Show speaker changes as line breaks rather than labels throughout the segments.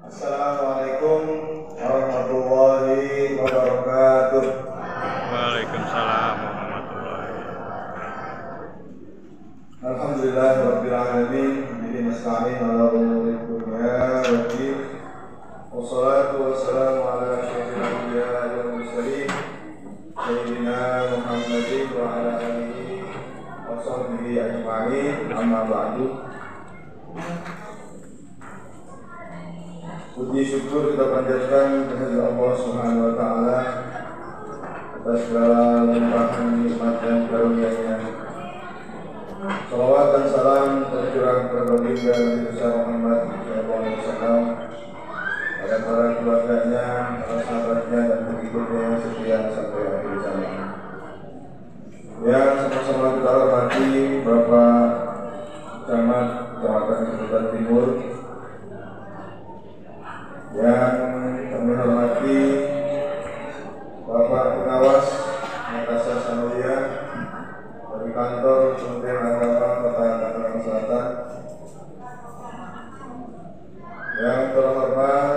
Assalamualaikum warahmatullahi wabarakatuh.
Waalaikumsalam warahmatullahi wabarakatuh.
Alhamdulillah rabbil alamin, bihi nasta'in ala umuri dunya waddin. Wassalatu wassalamu ala asyrofil anbiya'i wal mursalin sayyidina Muhammadin wa ala alihi wa sahbihi ajma'in. Amma ba'du. Puji syukur kita panjatkan kepada Allah Subhanahu wa taala atas segala limpahan nikmat dan karunia-Nya. Salawat dan salam tercurah kepada baginda Nabi besar Muhammad sallallahu alaihi wasallam, pada para keluarganya, para sahabatnya dan pengikutnya yang setia sampai akhir zaman. Yang sama-sama kita hormati Bapak Camat Kecamatan Ciputat Timur, yang kami hormati Bapak Pengawas Madrasah Sanawiyah dari kantor Kementerian Agama Kota Tangerang Selatan, yang terhormat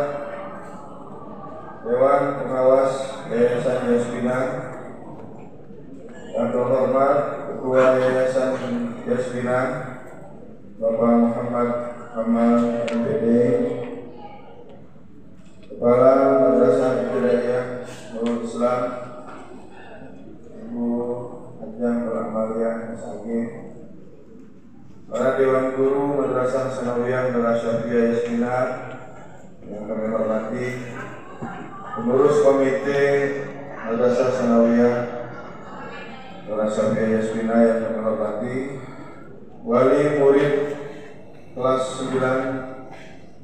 Dewan Pengawas Yayasan Yasmina, yang terhormat Ketua Yayasan Yasmina Bapak Muhammad Amal MPD, Kepala Madrasah Ibtidaiyah Nurul Islam Ibu Ajang Beramaliyah SAG, para Dewan Guru Madrasah Sanawiyah Nur Asyafiyah Yasmina yang kami hormati, pengurus Komite Madrasah Sanawiyah Nur Asyafiyah Yasmina yang kami hormati, wali murid kelas 9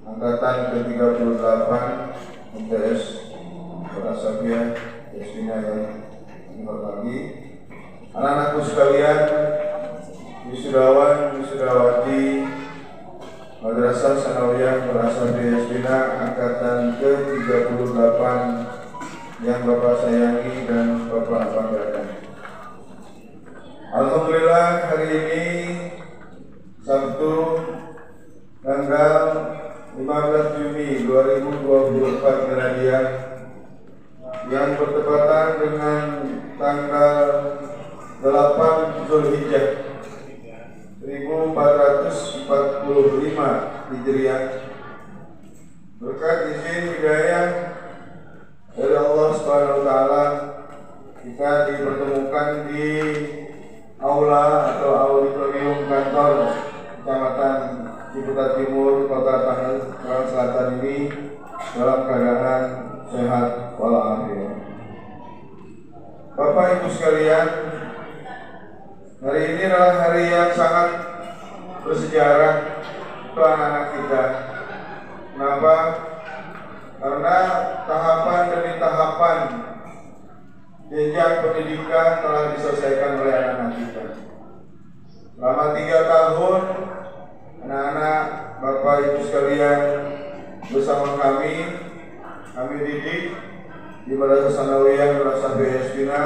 Angkatan ke-38 MTS Nur Asyafiyah Yasmina yang dihormati, anak-anakku sekalian, wisudawan wisudawati Madrasah Sanawiyah Nur Asyafiyah Yasmina Angkatan ke-38 yang Bapak sayangi dan Bapak banggakan. Alhamdulillah, hari ini Sabtu tanggal 15 Juni 2024 Miladiah yang bertepatan dengan tanggal 8 Zulhijjah 1445 Hijriah, berkat izin hidayah dari Allah Subhanahu wa taala kita dipertemukan di aula atau auditorium kantor Kecamatan Ciputat Timur, Kota Tangerang Selatan ini dalam keadaan sehat walafiat. Bapak Ibu sekalian, hari ini adalah hari yang sangat bersejarah untuk anak-anak kita. Kenapa? Karena tahapan demi tahapan jenjang pendidikan telah diselesaikan oleh anak-anak kita. Selama 3 tahun, anak-anak Bapak Ibu sekalian bersama kami didik di Madrasah Sanawiyah Nur Asyafiyah Yasmina.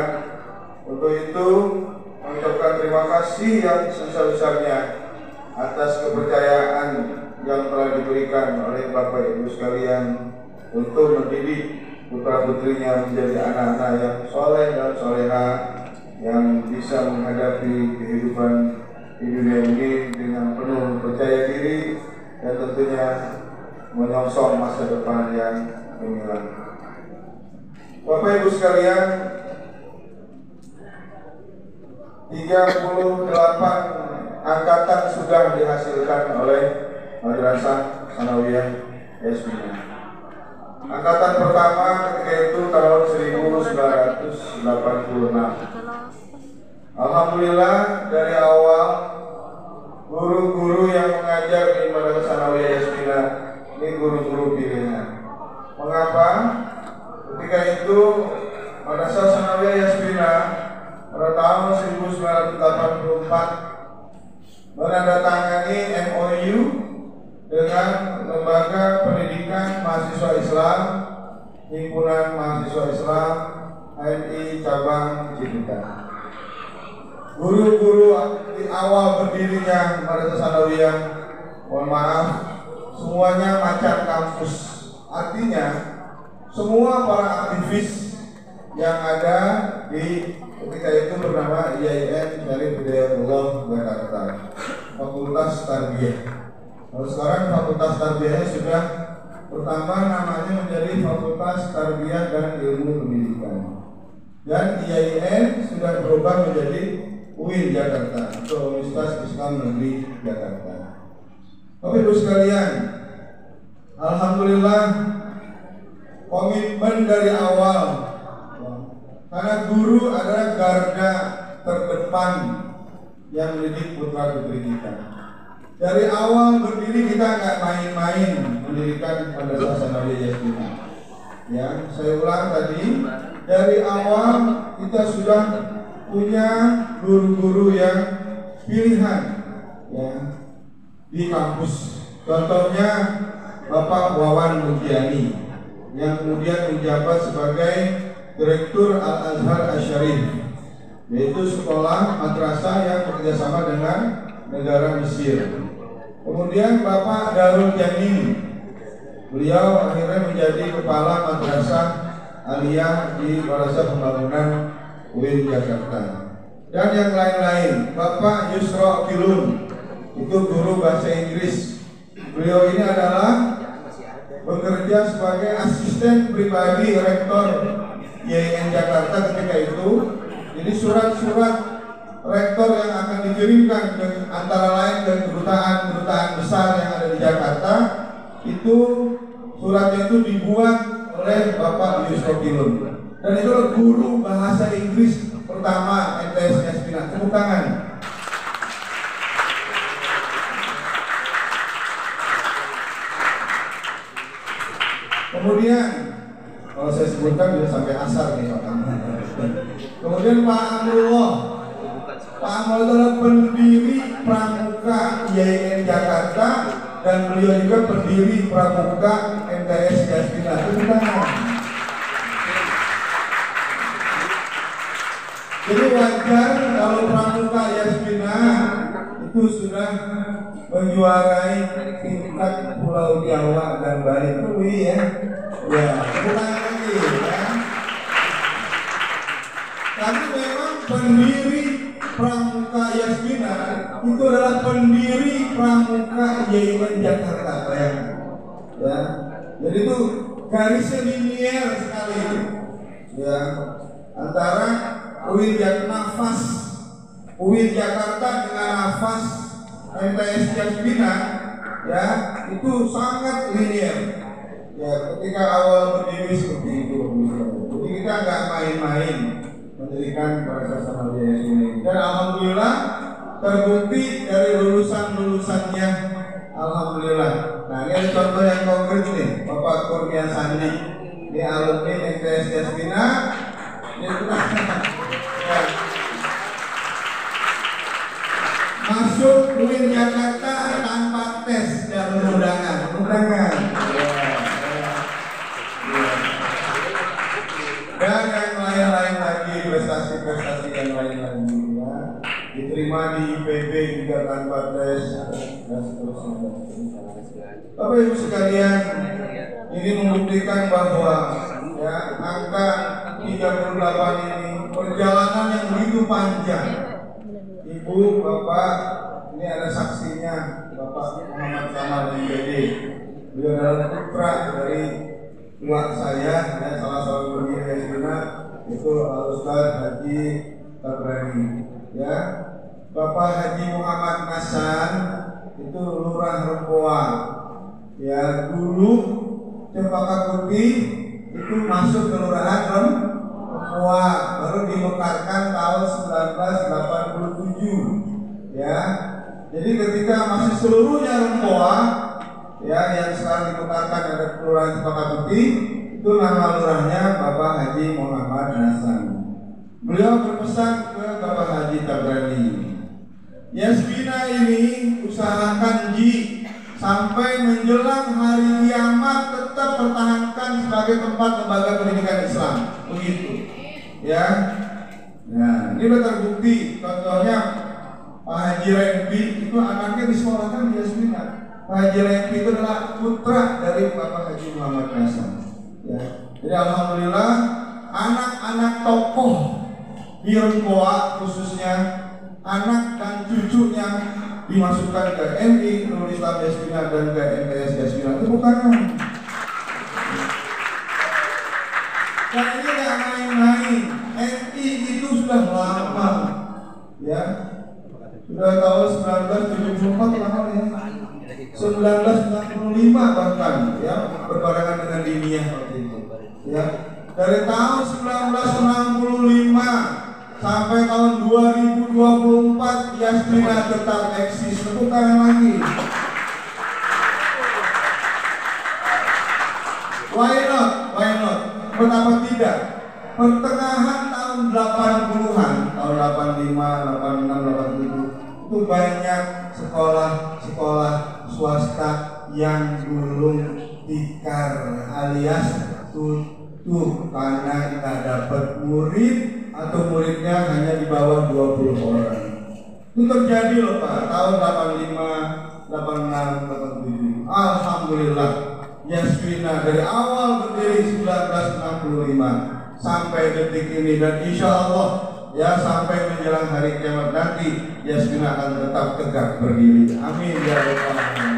Untuk itu mengucapkan terima kasih yang sebesar-besarnya atas kepercayaan yang telah diberikan oleh Bapak Ibu sekalian untuk mendidik putra-putrinya menjadi anak-anak yang soleh dan soleha, yang bisa menghadapi kehidupan di dunia ini dengan penuh percaya diri dan tentunya menyongsong masa depan yang gemilang. Bapak Ibu sekalian, 38 angkatan sudah dihasilkan oleh Madrasah Sanawiyah Yasmina. Angkatan pertama ketika itu tahun 1986. Alhamdulillah, dari awal guru-guru yang mengajar di Madrasah Sanawiyah Yasmina ini guru-guru pilihan. Mengapa? Ketika itu Madrasah Sanawiyah Yasmina pada tahun 1984 menandatangani MOU dengan Lembaga Pendidikan Mahasiswa Islam, Himpunan Mahasiswa Islam HMI Cabang Ciputat. Guru-guru di awal berdirinya Madrasah Sanawiyah, mohon maaf, semuanya macan kampus. Artinya semua para aktivis yang ada di ketika itu bernama IAIN Syarif Hidayatullah Jakarta, Fakultas Tarbiyah. Kalau sekarang Fakultas Tarbiyahnya sudah pertama namanya menjadi Fakultas Tarbiyah dan Ilmu Pendidikan. Dan IAIN sudah berubah menjadi UIN Jakarta atau Universitas Islam Negeri Jakarta. Bapak Ibu sekalian, alhamdulillah komitmen dari awal, karena guru adalah garda terdepan yang mendidik putra putri kita. Dari awal berdiri kita nggak main-main mendirikan Madrasah Sanawiyah Yasmina. Ya, saya ulang tadi, dari awal kita sudah punya guru-guru yang pilihan ya di kampus. Contohnya Bapak Wawan Mugiani yang kemudian menjabat sebagai Direktur Al-Azhar Asy-Syarif, yaitu sekolah madrasah yang bekerjasama dengan negara Mesir. Kemudian Bapak Darul Janin, beliau akhirnya menjadi Kepala Madrasah Aliyah di Madrasah Pembangunan UIN Jakarta. Dan yang lain-lain, Bapak Yusro Kilun, itu guru bahasa Inggris. Beliau ini adalah bekerja sebagai asisten pribadi rektor IAIN Jakarta ketika itu. Jadi surat-surat rektor yang akan dikirimkan ke antara lain ke kedutaan besar yang ada di Jakarta, itu suratnya itu dibuat oleh Bapak Yusro Kilun. Dan itu guru bahasa Inggris pertama MTS Yasmina. Tepuk tangan. Kemudian kalau saya sebutkan bisa sampai asar nih Pak. Kemudian Pak Amrullah. Pak Amrullah adalah pendiri Pramuka IAIN Jakarta dan beliau juga pendiri Pramuka MTS Yasmina. Tepuk tangan. Jadi wajar kalau Pramuka Yasmina itu sudah menjuarai tingkat Pulau Jawa dan Bali. Ya, ya, bukan lagi ya. Tapi memang pendiri Pramuka Yasmina itu adalah pendiri Pramuka IAIN Jakarta, ya. Jadi itu garisnya linier sekali, ya, antara UIN Jakarta dengan nafas MTS Yasmina, ya, itu sangat linear. Ya, ketika awal berdiri seperti itu, jadi kita nggak main-main mendirikan Madrasah Sanawiyah Yasmina. Dan alhamdulillah terbukti dari lulusannya, alhamdulillah. Nah, ini ada contoh yang konkret nih, Bapak Kurnia Sandi, ini alumni MTS Yasmina. Masuk UIN Jakarta tanpa tes jalur undangan. Dan yang lain-lain lagi, prestasi yang lain-lain ya. Diterima di IPB juga tanpa tes dan seterusnya. Bapak Ibu sekalian, ini membuktikan bahwa ya, angka 38 ini perjalanan yang begitu panjang. Ibu, Bapak, ini ada saksinya, Bapak Muhammad Kamal MPD. Beliau adalah putra dari tua saya, ya, salah satu pendiri Yasmina, itu Al-Ustaz Haji Tabrani. Ya, Bapak Haji Muhammad Nasan, itu Lurah Rempoa. Ya, dulu Cempaka Putih itu masuk ke Lurahan Rempoa, baru dimekarkan tahun 1987. Ya, jadi ketika masih seluruhnya Rempoa, ya, yang sekarang dimekarkan ada Kelurahan Cempaka Putih, itu nama lurahnya Bapak Haji Muhammad Nasan. Beliau berpesan ke Bapak Haji Tabrani, Yasmina ini usahakan Ji sampai menjelang hari kiamat tetap pertahankan sebagai tempat lembaga pendidikan Islam, begitu. Ya, nah ini sudah terbukti. Contohnya Pak Haji Renbi itu anaknya disekolahkan di Yasmina. Haji Lengki itu adalah putra dari Bapak Haji Muhammad Hasan. Ya. Jadi alhamdulillah anak-anak tokoh di Rempoa khususnya anak dan cucunya dimasukkan ke MI Nurul Islam Yasmina dan ke MTS Yasmina. Itu bukan dan ini nggak main-main. MI itu sudah lama, ya, sudah tahun 1974 lama ya, 1965 bahkan, ya, berbarengan dengan dunia waktu itu, ya. Dari tahun 1965 sampai tahun 2024 Yasmina tetap eksis. Tepuk tangan lagi. Why not? Why not? Kenapa tidak? Pertengahan tahun 80-an, tahun 85, 86, 87 itu banyak sekolah-sekolah swasta yang gulung tikar alias tutup karena nggak dapat murid atau muridnya hanya di bawah 20 orang. Itu terjadi loh Pak, tahun 85, 86, 87. Alhamdulillah Yasmina dari awal berdiri 1965 sampai detik ini, dan insya Allah ya sampai menjelang hari kiamat nanti Yasmina akan tetap tegak berdiri. Amin ya rabbal alamin.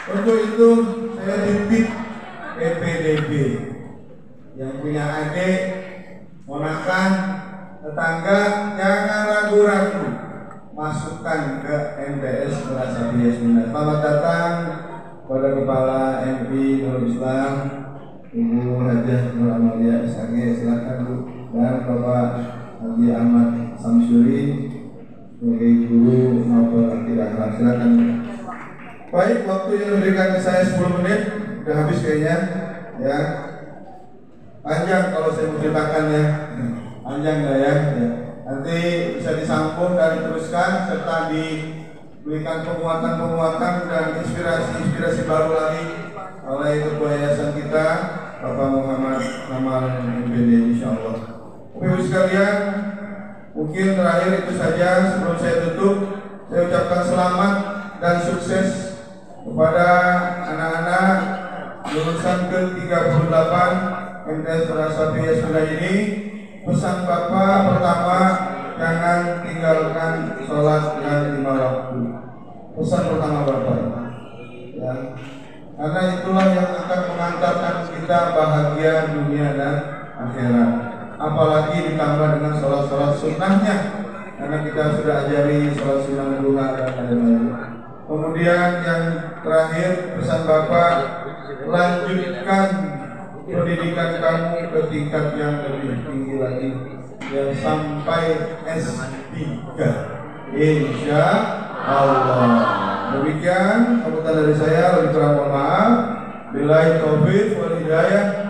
Untuk itu saya titip PPDB yang punya adik, ponakan, tetangga, jangan ragu-ragu masukkan ke MTS Merasapi Yasmina. Selamat datang kepada Kepala MI Nurul Islam Ibu Hajah Nur Amalia Isage, silakan Bu, dan Bapak Haji Ahmad Samsuri sebagai guru maupun aktif akhlak, silakan. Baik, waktu yang diberikan ke saya 10 menit udah habis kayaknya, ya. Panjang kalau saya menceritakan ya, panjang lah ya. Nanti bisa disambung dan diteruskan serta diberikan penguatan-penguatan dan inspirasi baru lagi oleh ketua yayasan kita Bapak Muhammad Kamal MPD insyaallah. Bapak-Ibu sekalian, mungkin terakhir itu saja sebelum saya tutup. Saya ucapkan selamat dan sukses kepada anak-anak lulusan ke-38 MTS Merasapi Yasmina ini. Pesan Bapak pertama, jangan tinggalkan sholat yang 5 waktu. Pesan pertama Bapak, ya. Karena itulah yang akan mengantarkan kita bahagia dunia dan akhirat. Apalagi ditambah dengan sholat-sholat sunnahnya, karena kita sudah ajari sholat sunnah duha dan lain-lain. Kemudian yang terakhir, pesan Bapak, lanjutkan pendidikan kamu ke tingkat yang lebih tinggi lagi, yang sampai S3 insya Allah. Demikian sambutan dari saya, lebih kurang mohon maaf. Billahi taufiq wal hidayah.